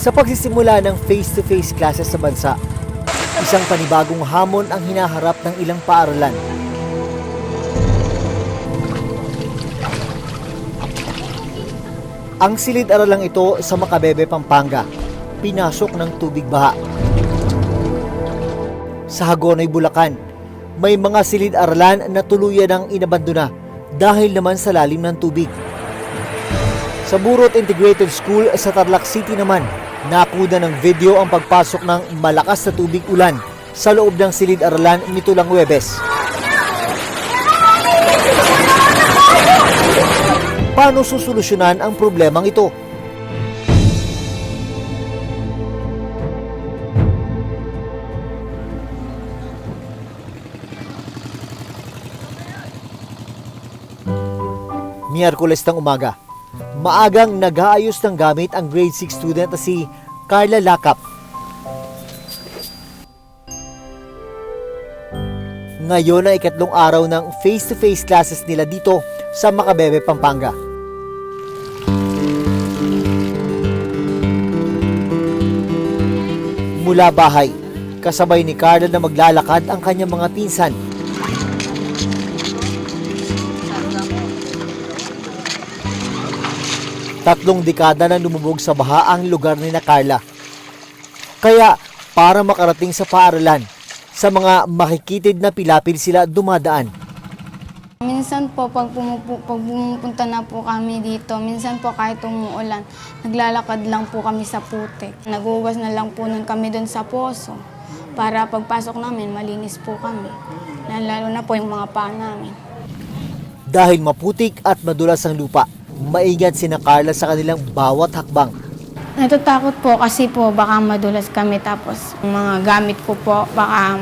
Sa pagsisimula ng face-to-face classes sa bansa, isang panibagong hamon ang hinaharap ng ilang paaralan. Ang silid-aralang ito sa Macabebe, Pampanga, pinasok ng tubig baha. Sa Hagonoy, Bulacan, may mga silid-aralan na tuluyan ang inabandona dahil naman sa lalim ng tubig. Sa Burot Integrated School sa Tarlac City naman, nakuha ng video ang pagpasok ng malakas na tubig ulan sa loob ng silid-aralan nito lang Huwebes. Paano susolusyonan ang problemang ito? Miyerkules ng umaga, maagang nag-aayos ng gamit ang grade 6 student na si Carla Lakap. Ngayon ay ikatlong araw ng face-to-face classes nila dito sa Macabebe, Pampanga. Mula bahay, kasabay ni Carla na maglalakad ang kanyang mga pinsan. Tatlong dekada na lumubog sa baha ang lugar ni na Carla. Kaya para makarating sa paaralan, sa mga makikitid na pilapil sila dumadaan. Minsan po, pag pumupunta na po kami dito, minsan po kahit umuulan, naglalakad lang po kami sa putik. Nagugas na lang po nun kami doon sa poso para pagpasok namin, malinis po kami. Lalo na po yung mga paa namin. Dahil maputik at madulas ang lupa, maingat si na Carla sa kanilang bawat hakbang. Natatakot po kasi po baka madulas kami tapos mga gamit ko po baka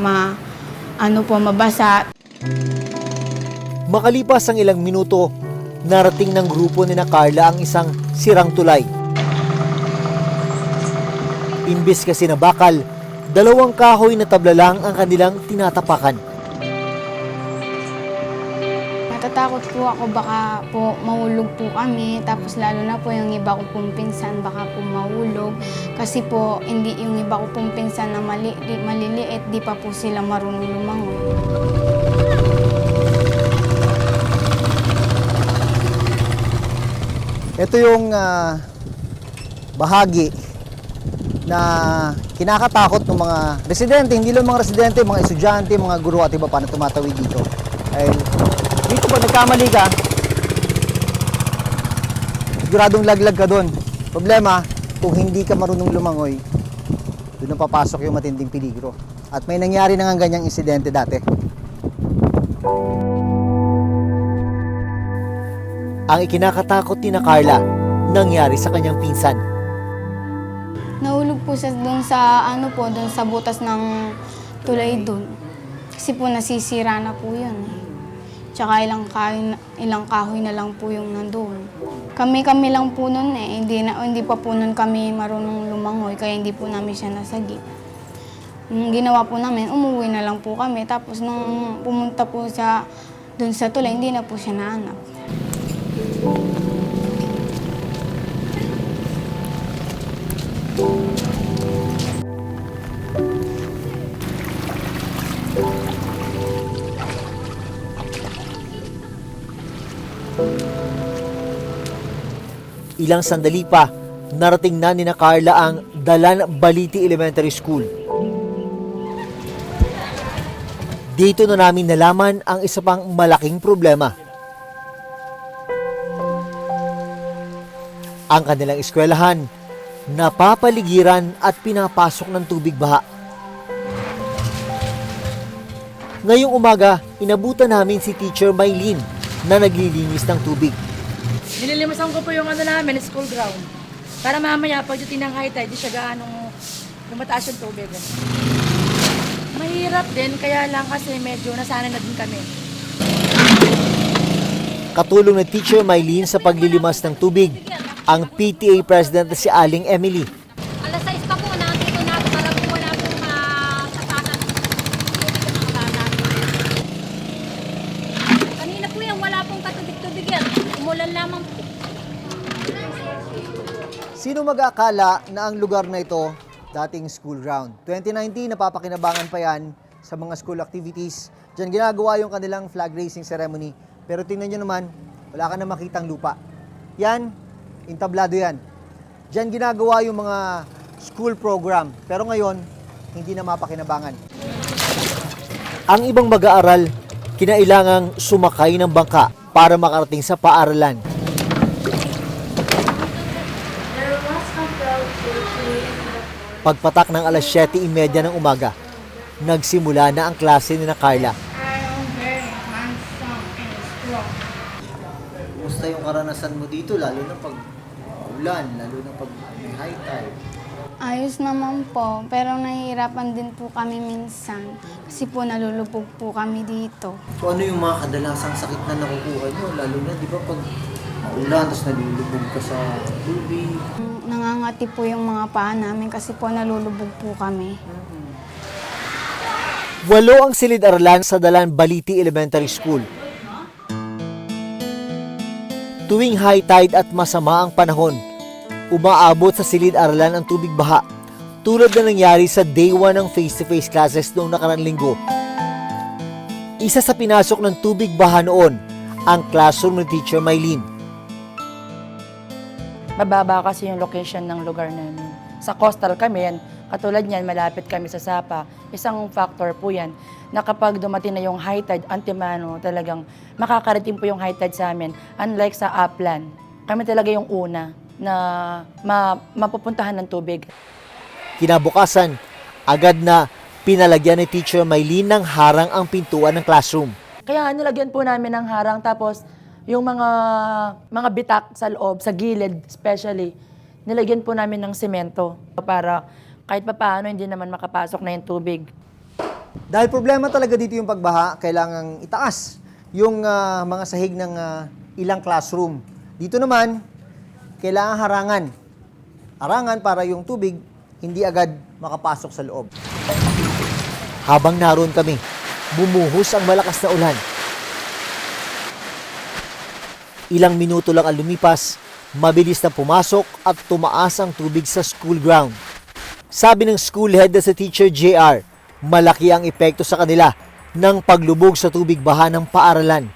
mabasa. Makalipas ang ilang minuto, narating ng grupo ni na Carla ang isang sirang tulay. Imbis kasi na bakal, dalawang kahoy na tabla lang ang kanilang tinatapakan. Natatakot po ako baka po mahulog po kami, tapos lalo na po yung iba ko pong pinsan baka po mahulog. Kasi po hindi yung iba ko pong pinsan na maliliit, di pa po sila marunong lumangoy. Ito yung bahagi na kinakatakot ng mga residente, hindi lang mga residente, mga estudyante, mga guro at iba pa na tumatawid dito. Ay, dito pag nagkamali ka, siguradong laglag ka doon. Problema, kung hindi ka marunong lumangoy, doon na papasok yung matinding peligro. At may nangyari na nga ganyang insidente dati. Ang ikinakatakot ni na Carla, nangyari sa kanyang pinsan. Nahulog po siya doon sa butas ng tulay doon. Kasi po nasisira na po yun. Tsaka ilang kahoy na lang po yung nandoon. Kami lang po noon hindi pa po noon kami marunong lumangoy, kaya hindi po namin siya nasagi. Yung ginawa po namin, umuwi na lang po kami. Tapos nung pumunta po siya doon sa tulay, hindi na po siya nahanap. Ilang sandali pa, narating na ni na Carla ang Dalan Baliti Elementary School. Dito na namin nalaman ang isa pang malaking problema. Ang kanilang eskwelahan, napapaligiran at pinapasok ng tubig baha. Ngayong umaga, inabutan namin si Teacher Maylene na naglilinis ng tubig. Nililimasan ko po yung school ground. Para mamaya, pag duting ng high tide, di siya gaanong lumataas yung tubig. Mahirap din, kaya lang kasi medyo nasanay na din kami. Katulong ng Teacher Maylene sa paglilimas ng tubig, ang PTA President na si Aling Emily. Alas 6 pa po, nandito na ako para po wala pong masasakan tubig ng mga bata. Kanina po yan, wala pong katubig-tubig yan. Umulan lamang po. Sino mag-aakala na ang lugar na ito dating school ground. 2019, napapakinabangan pa yan sa mga school activities. Diyan ginagawa yung kanilang flag raising ceremony. Pero tingnan nyo naman, wala ka na makitang lupa. Yan, intablado yan. Diyan ginagawa yung mga school program. Pero ngayon, hindi na mapakinabangan. Ang ibang mag-aaral, kinailangang sumakay ng bangka para makarating sa paaralan. Pagpatak ng alas 7:30 ng umaga, nagsimula na ang klase ni Carla. Kumusta yung karanasan mo dito, lalo na pag ulan, lalo na pag may high tide? Ayos naman po, pero nahihirapan din po kami minsan. Kasi po nalulubog po kami dito. So ano yung mga kadalasang sakit na nakukuha nyo? Lalo na, di ba, pag maulan, tapos nalulubog ka sa tubig. Nangangati po yung mga paa namin kasi po nalulubog po kami. 8 ang silid-aralan sa Dalan Baliti Elementary School. Tuwing high tide at masama ang panahon, umaabot sa silid-aralan ang tubig baha, tulad na nangyari sa day 1 ng face-to-face classes noong nakaraang linggo. Isa sa pinasok ng tubig baha noon, ang classroom ni Teacher Maylene. Mababa kasi yung location ng lugar namin. Sa coastal kami yan, katulad niyan, malapit kami sa Sapa. Isang factor po yan, na kapag dumating na yung high tide, antimano, talagang makakarating po yung high tide sa amin. Unlike sa upland, kami talaga yung una na mapupuntahan ng tubig. Kinabukasan, agad na pinalagyan ni Teacher Maylene ng harang ang pintuan ng classroom. Kaya nilagyan po namin ng harang, tapos yung mga bitak sa loob, sa gilid especially, nilagyan po namin ng semento para kahit papaano hindi naman makapasok na yung tubig. Dahil problema talaga dito yung pagbaha, kailangang itaas yung mga sahig ng ilang classroom. Dito naman, kailangan harangan. Harangan para yung tubig hindi agad makapasok sa loob. Habang naroon kami, bumuhos ang malakas na ulan. Ilang minuto lang ang lumipas, mabilis na pumasok at tumaas ang tubig sa school ground. Sabi ng school head na si Teacher JR, malaki ang epekto sa kanila ng paglubog sa tubig baha ng paaralan.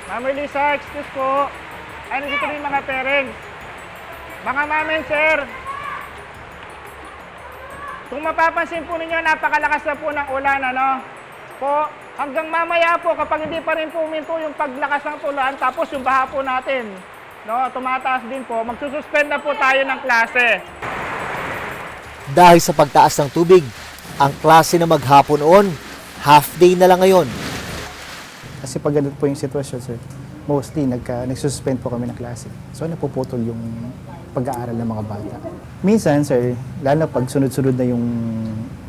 Ma'am Elisa, excuse po. Ano dito rin mga parents? Mga mamen, sir. Kung mapapansin po ninyo, napakalakas na po ng ulan, ano? Po, hanggang mamaya po, kapag hindi pa rin po uminto yung paglakas ng ulan, tapos yung baha po natin, no, tumataas din po, magsususpend na po tayo ng klase. Dahil sa pagtaas ng tubig, ang klase na maghapon noon, half day na lang ngayon. Kasi pag ganun po yung sitwasyon, sir, mostly nagsususpend po kami ng klase. So napuputol yung pag-aaral ng mga bata. Minsan, sir, lalo pag sunod-sunod na yung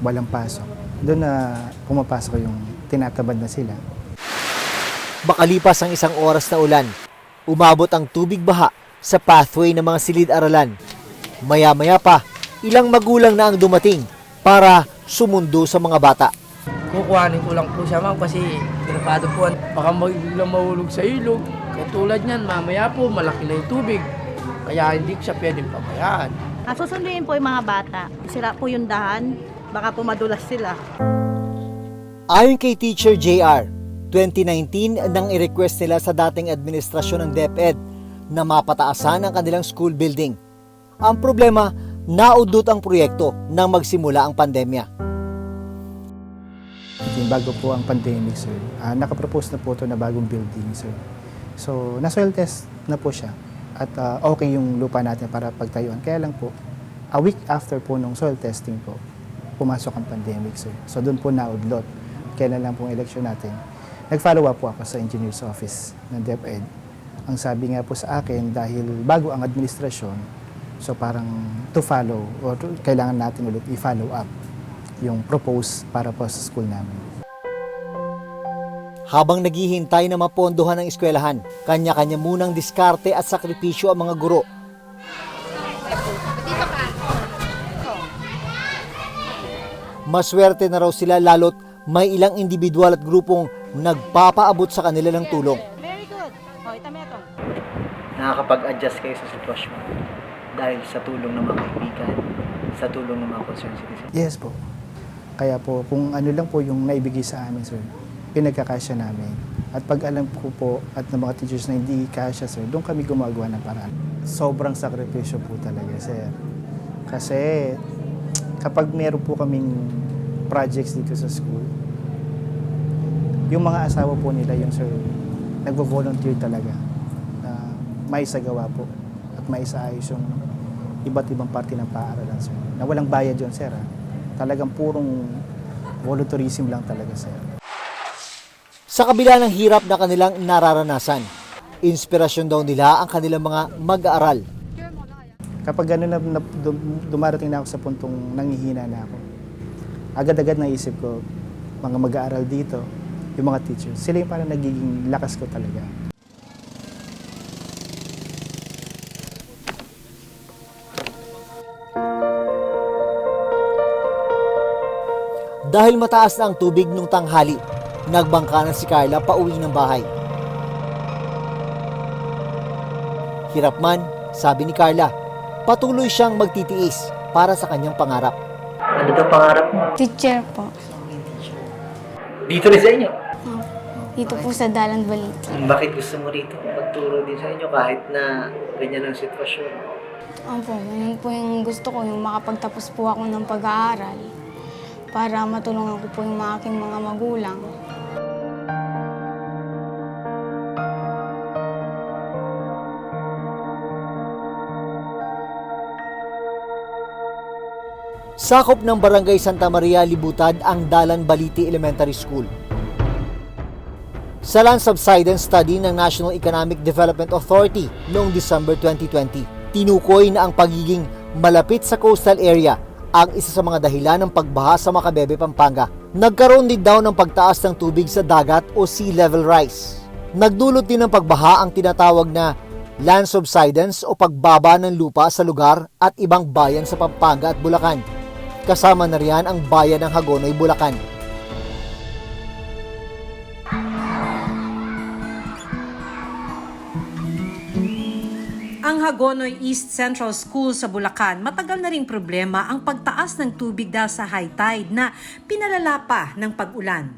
walang pasok, doon na pumapasok yung tinatabad na sila. Makalipas ang 1 oras na ulan, umabot ang tubig baha sa pathway ng mga silid-aralan. Maya-maya pa, ilang magulang na ang dumating para sumundo sa mga bata. Kukuhanin ko lang po siya, ma'am, kasi pinapado po. Baka biglang mahulog sa ilog. Katulad niyan, mamaya po, malaki na yung tubig. Kaya hindi siya pwedeng pabayaan. Susunduin po yung mga bata. Sira po yung dahan. Baka po madulas sila. Ayon kay Teacher JR, 2019 nang i-request nila sa dating administrasyon ng DepEd na mapataasan ang kanilang school building. Ang problema, naudot ang proyekto nang magsimula ang pandemya. Bago po ang pandemic, sir, nakapropose na po ito na bagong building, sir. So, na-soil test na po siya. At okay yung lupa natin para pagtayuan. Kaya lang po, a week after po nung soil testing po, pumasok ang pandemic, sir. So, doon po naudlot. Kailan lang pong election natin. Nag-follow up po ako sa engineer's office ng DepEd. Ang sabi nga po sa akin, dahil bago ang administrasyon, so parang to follow, or kailangan natin ulit i-follow up yung propose para po sa school namin. Habang naghihintay na mapondohan ng eskwelahan, kanya-kanya munang diskarte at sakripisyo ang mga guro. Maswerte na raw sila lalo't may ilang individual at grupong nagpapaabot sa kanila ng tulong. Very good. O, ito. nakakapag-adjust kayo sa sitwasyon dahil sa tulong ng mga kaibigan, sa tulong ng mga concerned citizens? Yes po. Kaya po, kung ano lang po yung naibigay sa amin, sir, pinagkakasya namin. At pag alam ko po at ng mga teachers na hindi kasya, sir, doon kami gumagawa ng paraan. Sobrang sakripisyo po talaga, sir. Kasi kapag meron po kaming projects dito sa school, yung mga asawa po nila, yung sir, nagvo-volunteer talaga na maisagawa po at maisaayos yung iba't ibang parte ng paaralan, sir. Na walang bayad yun, sir. Talagang purong volunteerism lang talaga, sir. Sa kabila ng hirap na kanilang nararanasan, inspirasyon daw nila ang kanilang mga mag-aaral. Kapag gano'n na dumarating na ako sa puntong nangihina na ako, agad-agad naisip ko, mga mag-aaral dito, yung mga teachers, sila yung parang nagiging lakas ko talaga. Dahil mataas na ang tubig nung tanghali, nagbangka na si Carla pauwi ng bahay. Hirap man, sabi ni Carla, patuloy siyang magtitiis para sa kanyang pangarap. Ano daw pangarap mo? Teacher po. Dito rin sa inyo? Dito po sa Dalan Baliti. Bakit gusto mo rito magturo din sa inyo kahit na ganyan ang sitwasyon? Opo, yun po yung gusto ko, yung makapagtapos po ako ng pag-aaral para matulungan ko po yung mga aking mga magulang. Sakop ng Barangay Santa Maria Libutad ang Dalan Baliti Elementary School. Sa land subsidence study ng National Economic Development Authority noong December 2020, tinukoy na ang pagiging malapit sa coastal area ang isa sa mga dahilan ng pagbaha sa Macabebe, Pampanga. Nagkaroon din daw ng pagtaas ng tubig sa dagat o sea level rise. Nagdulot din ng pagbaha ang tinatawag na land subsidence o pagbaba ng lupa sa lugar at ibang bayan sa Pampanga at Bulacan. Kasama na riyan ang bayan ng Hagonoy, Bulacan. Ang Hagonoy East Central School sa Bulacan, matagal na ring problema ang pagtaas ng tubig dahil sa high tide na pinalala pa ng pag-ulan.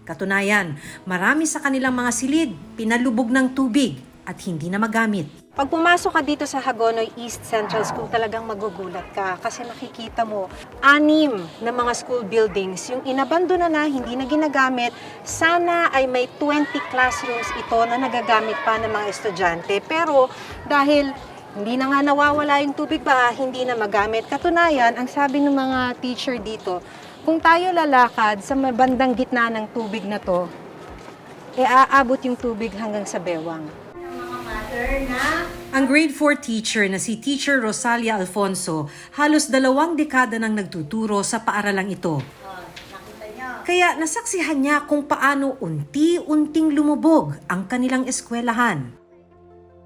Katunayan, marami sa kanilang mga silid pinalubog ng tubig at hindi na magamit. Pag pumasok ka dito sa Hagonoy East Central School, talagang magugulat ka kasi makikita mo 6 na mga school buildings yung inabandona na, hindi na ginagamit. Sana ay may 20 classrooms ito na nagagamit pa ng mga estudyante. Pero dahil hindi na nga nawawala yung tubig ba, hindi na magamit. Katunayan, ang sabi ng mga teacher dito, kung tayo lalakad sa bandang gitna ng tubig na to, aabot yung tubig hanggang sa bewang. Ang grade 4 teacher na si Teacher Rosalia Alfonso, halos 2 dekada nang nagtuturo sa paaralang ito. Kaya nasaksihan niya kung paano unti-unting lumubog ang kanilang eskwelahan.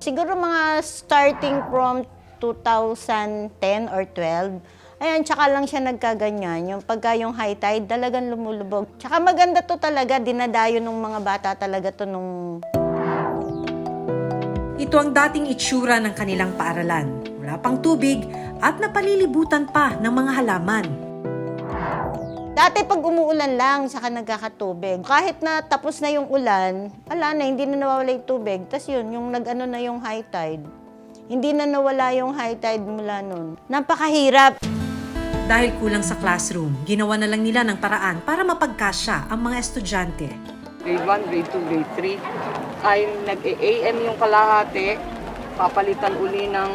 Siguro mga starting from 2010 or 12, ayan, tsaka lang siya nagkaganyan. Yung pagka yung high tide, talagang lumulubog. Tsaka maganda to talaga, dinadayo ng mga bata talaga to nung... Ito ang dating itsura ng kanilang paaralan. Wala pang tubig at napalilibutan pa ng mga halaman. Dati pag umuulan lang, saka nagkakatubig. Kahit na tapos na yung ulan, wala na, hindi na nawawala yung tubig. Tapos yun, yung nag-ano na yung high tide. Hindi na nawala yung high tide mula nun. Napakahirap. Dahil kulang sa classroom, ginawa na lang nila ng paraan para mapagkasya ang mga estudyante. Grade 1, grade 2, grade 3 ay nag-AM yung kalahati, papalitan uli ng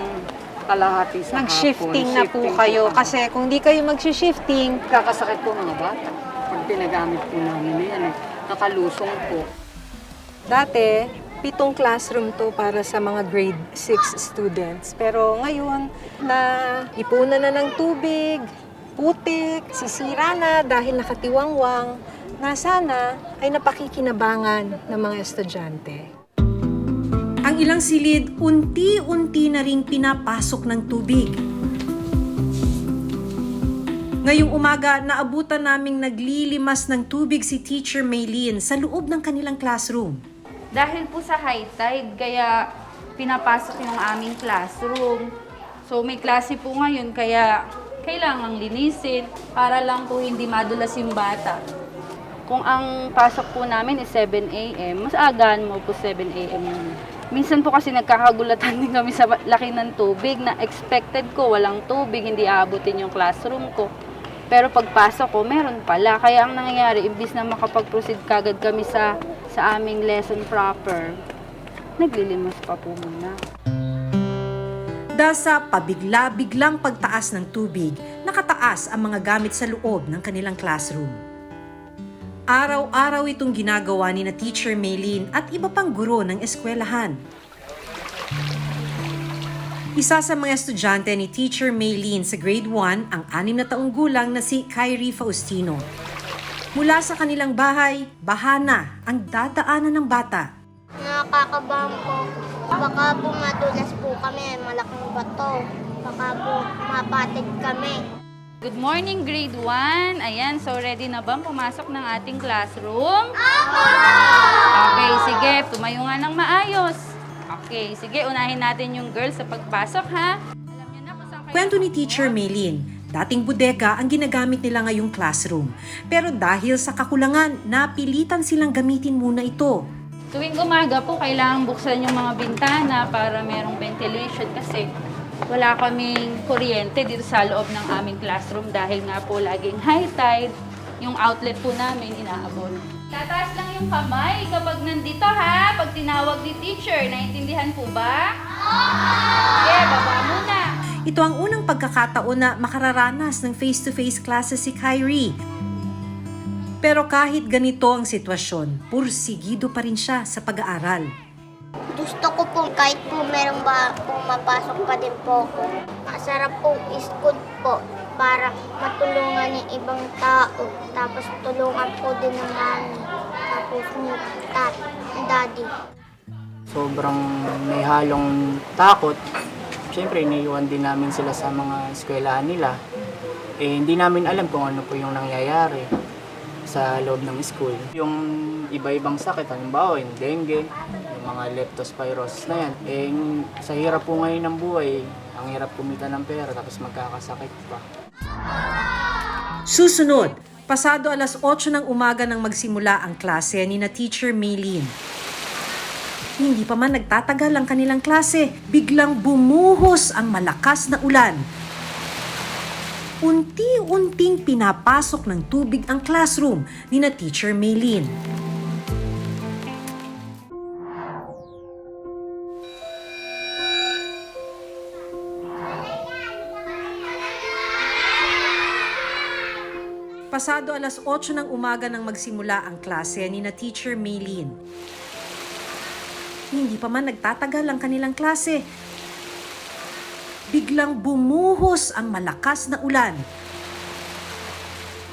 kalahati sa Nag-shifting na po kayo kasi kung di kayo mag-shifting, kakasakit po mga bata. Pag pinagamit po namin yan, nakalusong po. dati 7 classroom to para sa mga grade 6 students. Pero ngayon, na ipunan na ng tubig, putik, sisira na dahil nakatiwangwang, na sana ay napakikinabangan ng mga estudyante. Ang ilang silid, unti-unti na ring pinapasok ng tubig. Ngayong umaga, naabutan naming naglilimas ng tubig si Teacher Maylene sa loob ng kanilang classroom. Dahil po sa high tide, kaya pinapasok yung aming classroom. So may klase po ngayon kaya kailangang linisin para lang po hindi madulas yung bata. Kung ang pasok po namin is 7 a.m., mas agaan mo po 7 a.m. Minsan po kasi nagkakagulatan din kami sa laki ng tubig na expected ko walang tubig, hindi aabutin yung classroom ko. Pero pagpasok ko, meron pala. Kaya ang nangyayari, imbis na makapag-proceed kagad kami sa aming lesson proper, naglilimas pa po muna. Dahil sa pabigla-biglang pagtaas ng tubig, nakataas ang mga gamit sa loob ng kanilang classroom. Araw-araw itong ginagawa ni na Teacher Maylene at iba pang guro ng eskwelahan. Isa sa mga estudyante ni Teacher Maylene sa grade 1 ang 6 na taong gulang na si Kyrie Faustino. Mula sa kanilang bahay, bahana ang dadaanan ng bata. Nakakabahan po. Baka po madulas po kami, malaking bato. Baka po mapatid kami. Good morning, grade 1. Ayan, so ready na bang pumasok ng ating classroom? Okay, sige, tumayo nga ng maayos. Okay, sige, unahin natin yung girls sa pagpasok, ha? Alam niyo na kung saan kayo... Kwento ni Teacher Maylene, dating bodega ang ginagamit nila ngayong classroom. Pero dahil sa kakulangan, napilitan silang gamitin muna ito. Tuwing umaga po, kailangan buksan yung mga bintana para merong ventilation kasi wala kaming kuryente dito sa loob ng aming classroom dahil nga po laging high tide, yung outlet po namin inaabot. Tataas lang yung kamay kapag nandito, ha? Pag tinawag ni teacher, naiintindihan po ba? Okay, baba muna. Ito ang unang pagkakataon na makararanas ng face-to-face classes si Kyrie. Pero kahit ganito ang sitwasyon, pursigido pa rin siya sa pag-aaral. Gusto ko po kahit po meron ba pumapasok pa din po ako. Masarap po school po para matulungan yung ibang tao. Tapos tulungan po din ng mami. Tapos ni daddy. Sobrang may halong takot. Siyempre, iniiwan din namin sila sa mga eskwelahan nila. Hindi namin alam kung ano po yung nangyayari sa loob ng school. Yung iba-ibang sakit, halimbawa yung dengue, yung mga leptospirosis na yan. Sa hirap po ngayon ng buhay, ang hirap kumita ng pera tapos magkakasakit pa. Susunod, pasado alas 8 ng umaga nang magsimula ang klase ni na Teacher Maylene. Hindi pa man nagtatagal ang kanilang klase, biglang bumuhos ang malakas na ulan. Unti-unting pinapasok ng tubig ang classroom ni na Teacher Maylene. Pasado alas 8 ng umaga nang magsimula ang klase ni na Teacher Maylene. Hindi pa man nagtatagal ang kanilang klase, biglang bumuhos ang malakas na ulan.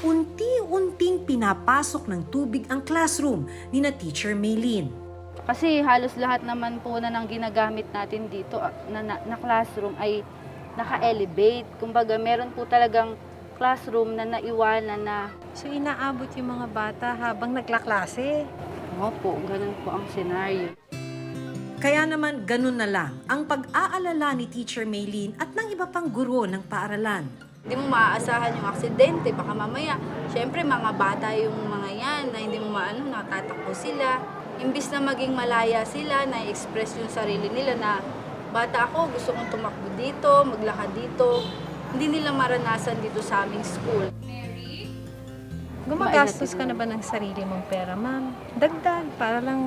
Unti-unting pinapasok ng tubig ang classroom ni na Teacher Maylene. Kasi halos lahat naman po na nang ginagamit natin dito na classroom ay naka-elevate. Kumbaga meron po talagang classroom na naiwanan na. So inaabot yung mga bata habang naglaklase? Opo, ganun po ang senaryo. Kaya naman ganun na lang ang pag-aalala ni Teacher Maylene at ng iba pang guro ng paaralan. Hindi mo maaasahan yung aksidente, baka mamaya, syempre mga bata yung mga yan na hindi mo maano, natatakbo sila. Imbis na maging malaya sila, na-express yung sarili nila na bata ako, gusto kong tumakbo dito, maglakad dito. Hindi nila maranasan dito sa aming school. Gumagastos ka na ba ng sarili mong pera, ma'am? Dagdag, para lang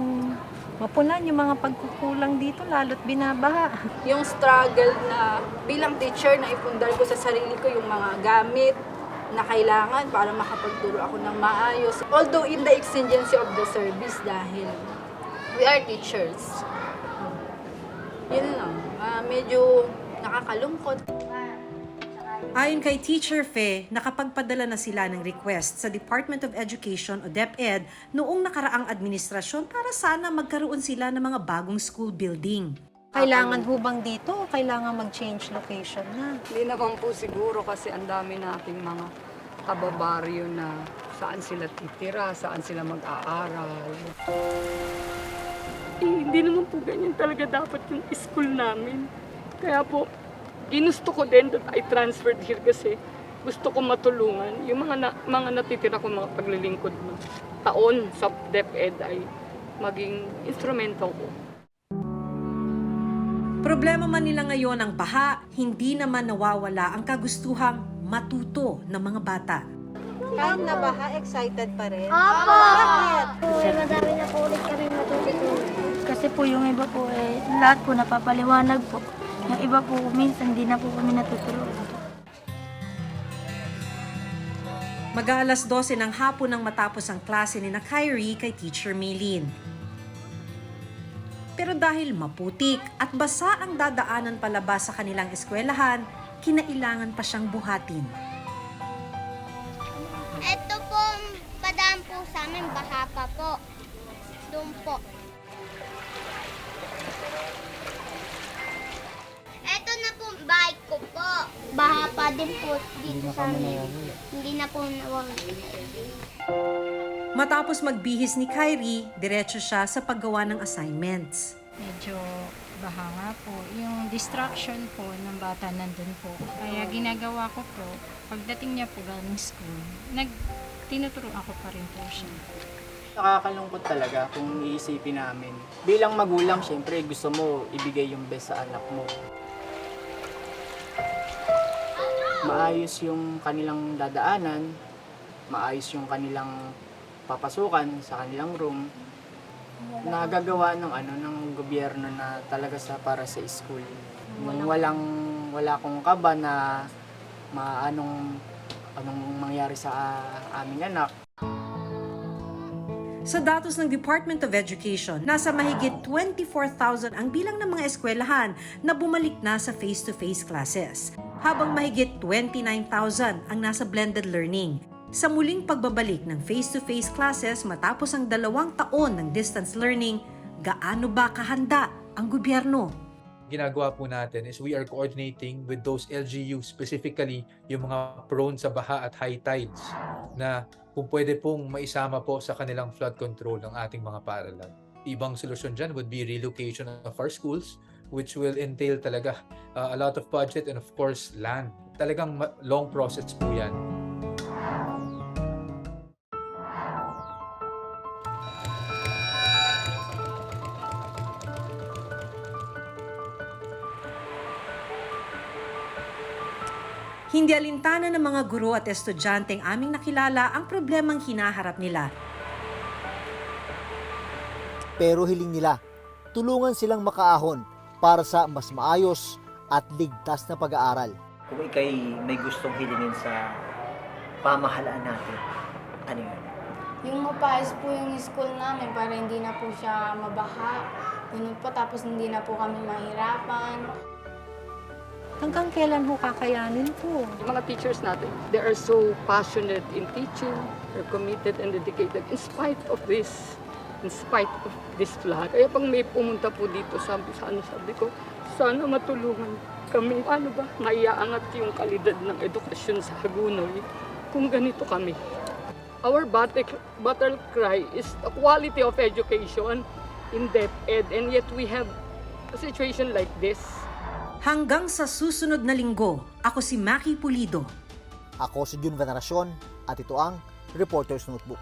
mapunan yung mga pagkukulang dito, lalo't binabaha. Yung struggle na bilang teacher na ipundar ko sa sarili ko yung mga gamit na kailangan para makapagturo ako ng maayos. Although in the exigency of the service dahil we are teachers. Yun lang, medyo nakakalungkot. Ayon kay Teacher Fe, nakapagpadala na sila ng request sa Department of Education o DepEd noong nakaraang administrasyon para sana magkaroon sila ng mga bagong school building. Kailangan hubang dito o kailangan mag-change location na? Hindi naman po siguro kasi ang dami nating mga kababaryo na saan sila titira, saan sila mag-aaral. hindi naman po ganyan talaga dapat yung school namin. Kaya po, ginusto ko din that I transferred here kasi gusto ko matulungan yung mga natitira ko mga paglilingkod na taon sa DepEd ay maging instrumento ko. Problema man nila ngayon ang baha, hindi naman nawawala ang kagustuhang matuto ng mga bata. Kahit na baha, excited pa rin? Opo! Bakit? Madami na po ulit kami matutulog. Kasi po yung iba po lahat po napapaliwanag po. Yung iba po minsan hindi na po kami natutulog. Mag-aalas 12 ng hapon nang matapos ang klase ni na Kyrie kay Teacher Maylin. Pero dahil maputik at basa ang dadaanan palabas sa kanilang eskwelahan, kinailangan pa siyang buhatin. Ito po, padaan po sa amin, baha pa po. Doon po. Ito na po, bike ko po. Baha pa din po dito sa amin. Hindi na po nawawala. Matapos magbihis ni Kyrie, diretso siya sa paggawa ng assignments. Medyo baha nga po. Yung distraction po ng bata nandun po. Kaya ginagawa ko po, pagdating niya po galing school, tinuturo ako pa rin po siya. Nakakalungkot talaga kung iisipin namin. Bilang magulang, syempre gusto mo ibigay yung best sa anak mo. Maayos yung kanilang dadaanan, maayos yung kanilang papasukan sa kanilang room, nagagawa ng gobyerno na talaga para sa school. Yung wala akong kaba na anong mangyari sa aming anak. Sa datos ng Department of Education, nasa mahigit 24,000 ang bilang ng mga eskwelahan na bumalik na sa face-to-face classes, habang mahigit 29,000 ang nasa blended learning. Sa muling pagbabalik ng face-to-face classes matapos ang 2 taon ng distance learning, gaano ba kahanda ang gobyerno? Ginagawa po natin is we are coordinating with those LGUs, specifically yung mga prone sa baha at high tides, na kung pwede pong maisama po sa kanilang flood control ng ating mga paaralan. Ibang solusyon dyan would be relocation of our schools, which will entail talaga a lot of budget and of course land. Talagang long process po yan. Hindi alintana ng mga guro at estudyante ang aming nakilala ang problemang hinaharap nila. Pero hiling nila, tulungan silang makaahon para sa mas maayos at ligtas na pag-aaral. Kung ikay may gustong hilingin sa pamahalaan natin, ano yun? Yung mapaayos po yung school namin para hindi na po siya mabaha. Ganun po, tapos hindi na po kami mahirapan. Hanggang kailan ho kakayanin po? Yung mga teachers natin, they are so passionate in teaching, they're committed and dedicated in spite of this flood. Kaya pag may pumunta po dito, sabi ko, sana matulungan kami. Ano ba? Maiaangat yung kalidad ng edukasyon sa Hagonoy kung ganito kami. Our battle cry is the quality of education in DepEd, and yet we have a situation like this. Hanggang sa susunod na linggo, ako si Maki Pulido. Ako si Jun Veneracion at ito ang Reporter's Notebook.